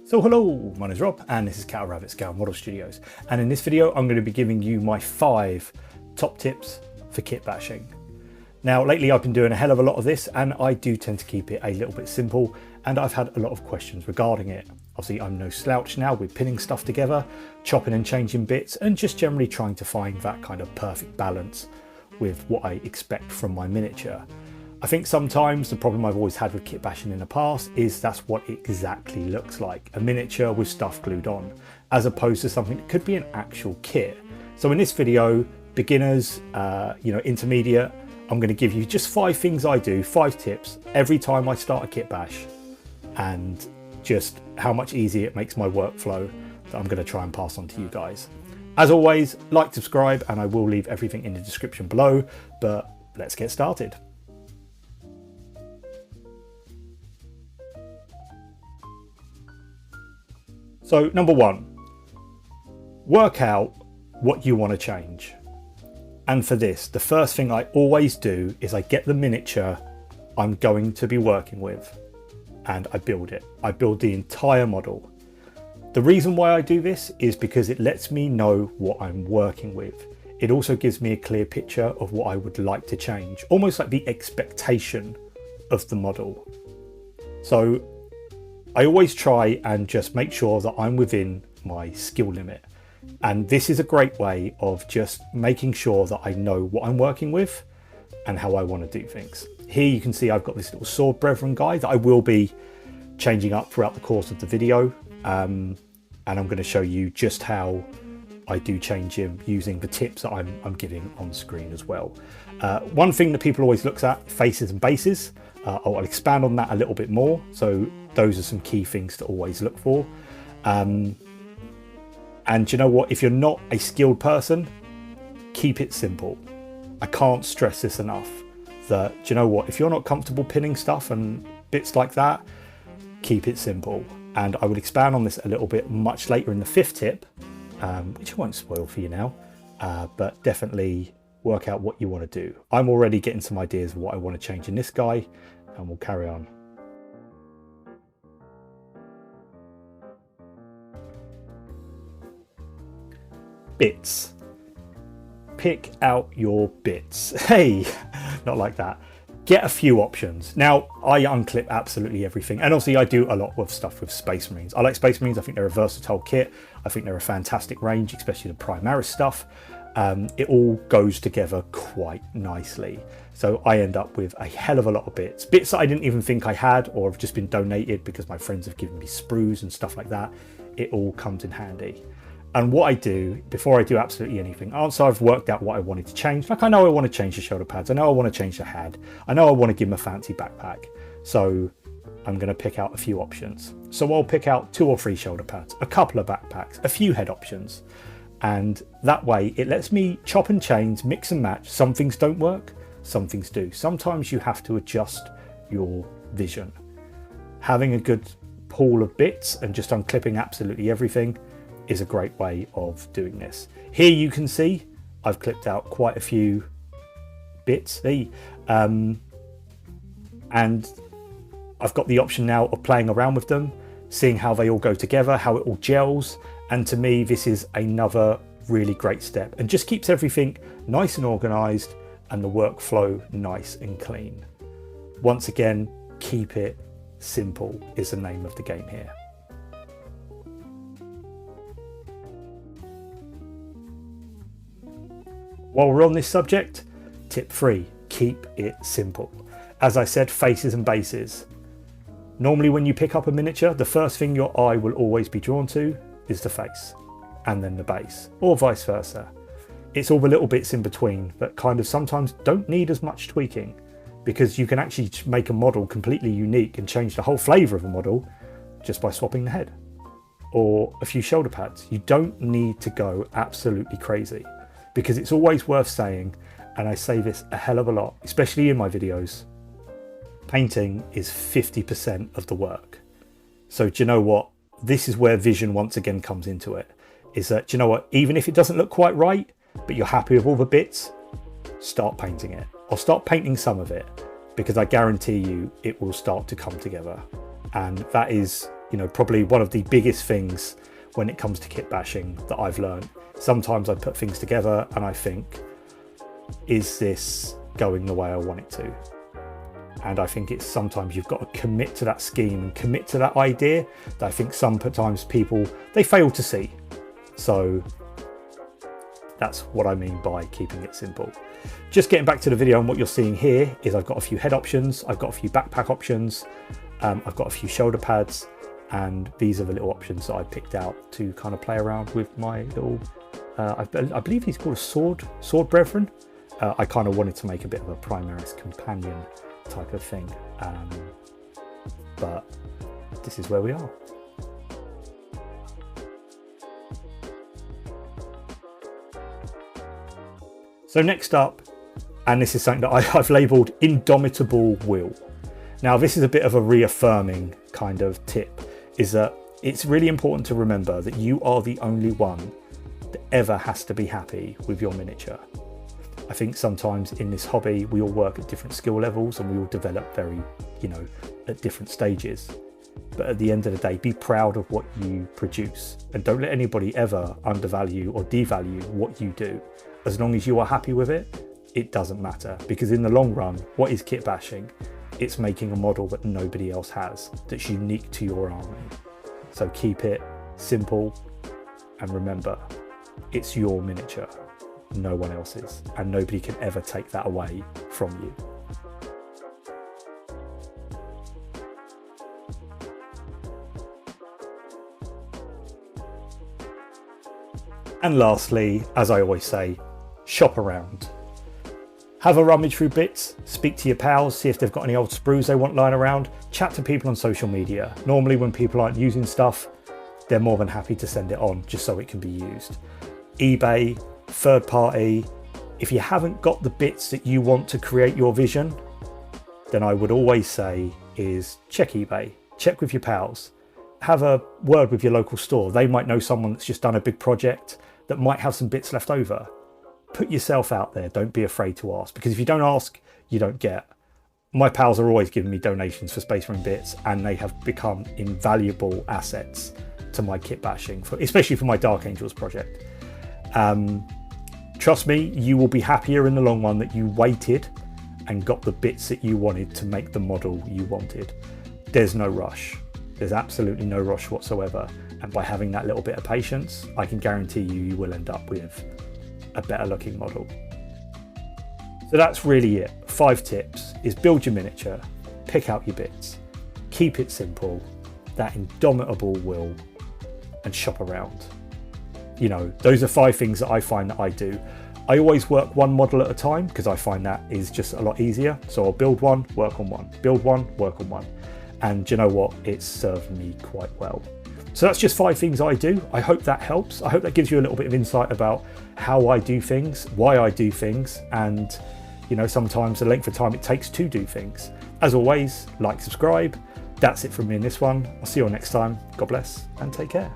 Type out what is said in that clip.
So hello, my name is Rob and this is Cattle Rabbit Scale Model Studios, and in this video I'm going to be giving you my 5 top tips for kit bashing. Now lately I've been doing a hell of a lot of this and I do tend to keep it a little bit simple, and I've had a lot of questions regarding it. Obviously I'm no slouch now with pinning stuff together, chopping and changing bits, and just generally trying to find that kind of perfect balance with what I expect from my miniature. I think sometimes the problem I've always had with kit bashing in the past is that's what it exactly looks like, a miniature with stuff glued on, as opposed to something that could be an actual kit. So in this video, beginners, intermediate, I'm going to give you just 5 things I do, 5 tips every time I start a kit bash, and just how much easier it makes my workflow that I'm going to try and pass on to you guys. As always, like, subscribe, and I will leave everything in the description below, but let's get started. So number 1, work out what you want to change. And for this, the first thing I always do is I get the miniature I'm going to be working with and I build it. I build the entire model. The reason why I do this is because it lets me know what I'm working with. It also gives me a clear picture of what I would like to change, almost like the expectation of the model. So I always try and just make sure that I'm within my skill limit. And this is a great way of just making sure that I know what I'm working with and how I want to do things. Here you can see I've got this little sword brethren guy that I will be changing up throughout the course of the video. And I'm going to show you just how I do change him using the tips that I'm giving on screen as well. One thing that people always look at, faces and bases. I'll expand on that a little bit more. So those are some key things to always look for. And you know what, if you're not a skilled person, keep it simple. I can't stress this enough, that you know what, if you're not comfortable pinning stuff and bits like that, keep it simple. And I would expand on this a little bit much later in the 5th tip, which I won't spoil for you now, but definitely work out what you want to do. I'm already getting some ideas of what I want to change in this guy, and we'll carry on. Bits. Pick out your bits. Hey, not like that. Get a few options. Now, I unclip absolutely everything, and obviously I do a lot of stuff with Space Marines. I like Space Marines. I think they're a versatile kit. I think they're a fantastic range, especially the primaris stuff. It all goes together quite nicely. So I end up with a hell of a lot of bits that I didn't even think I had, or have just been donated because my friends have given me sprues and stuff like that. It all comes in handy. And what I do before I do absolutely anything, after I've worked out what I wanted to change, like I know I want to change the shoulder pads, I know I want to change the head, I know I want to give him a fancy backpack, so I'm going to pick out a few options. So I'll pick out 2 or 3 shoulder pads, a couple of backpacks, a few head options, and that way it lets me chop and change, mix and match. Some things don't work, some things do. Sometimes you have to adjust your vision. Having a good pool of bits and just unclipping absolutely everything is a great way of doing this. Here you can see I've clipped out quite a few bits, and I've got the option now of playing around with them, seeing how they all go together, how it all gels, and to me this is another really great step and just keeps everything nice and organized and the workflow nice and clean. Once again, keep it simple is the name of the game here. While we're on this subject, tip 3, keep it simple. As I said, faces and bases. Normally when you pick up a miniature, the first thing your eye will always be drawn to is the face, and then the base, or vice versa. It's all the little bits in between that kind of sometimes don't need as much tweaking, because you can actually make a model completely unique and change the whole flavour of a model just by swapping the head, or a few shoulder pads. You don't need to go absolutely crazy. Because it's always worth saying, and I say this a hell of a lot, especially in my videos, painting is 50% of the work. So do you know what? This is where vision once again comes into it. Is that, do you know what? Even if it doesn't look quite right, but you're happy with all the bits, start painting it. Or start painting some of it, because I guarantee you it will start to come together. And that is You know, probably one of the biggest things when it comes to kit bashing that I've learned. Sometimes I put things together and I think, is this going the way I want it to? And I think it's sometimes you've got to commit to that scheme and commit to that idea that I think sometimes people, they fail to see. So that's what I mean by keeping it simple. Just getting back to the video, and what you're seeing here is I've got a few head options, I've got a few backpack options, I've got a few shoulder pads, and these are the little options that I picked out to kind of play around with my little, I believe he's called a sword brethren. I kind of wanted to make a bit of a primaris companion type of thing, but this is where we are. So next up, and this is something that I've labelled Indomitable Will. Now this is a bit of a reaffirming kind of tip, is that it's really important to remember that you are the only one that ever has to be happy with your miniature. I think sometimes in this hobby, we all work at different skill levels and we all develop very, you know, at different stages. But at the end of the day, be proud of what you produce and don't let anybody ever undervalue or devalue what you do. As long as you are happy with it, it doesn't matter, because in the long run, what is kit bashing? It's making a model that nobody else has, that's unique to your army. So keep it simple and remember, it's your miniature, no one else's, and nobody can ever take that away from you. And lastly, as I always say, shop around. Have a rummage through bits, speak to your pals, see if they've got any old sprues they want lying around, chat to people on social media. Normally when people aren't using stuff, they're more than happy to send it on just so it can be used. eBay, third party, if you haven't got the bits that you want to create your vision, then I would always say is check eBay, check with your pals, have a word with your local store. They might know someone that's just done a big project that might have some bits left over. Put yourself out there, don't be afraid to ask, because if you don't ask, you don't get. My pals are always giving me donations for Space Marine bits, and they have become invaluable assets to my kit bashing, especially for my Dark Angels project. Trust me, you will be happier in the long run that you waited and got the bits that you wanted to make the model you wanted. There's no rush. There's absolutely no rush whatsoever. And by having that little bit of patience, I can guarantee you will end up with a better looking model. So that's really it. 5 tips is build your miniature, pick out your bits, keep it simple, that indomitable will, and shop around. You know, those are 5 things that I find that I do. I always work one model at a time because I find that is just a lot easier. So I'll build one, work on one, build one, work on one. And you know what? It's served me quite well. So that's just 5 things I do. I hope that helps. I hope that gives you a little bit of insight about how I do things, why I do things, and you know, sometimes the length of time it takes to do things. As always, like, subscribe. That's it from me in this one. I'll see you all next time. God bless and take care.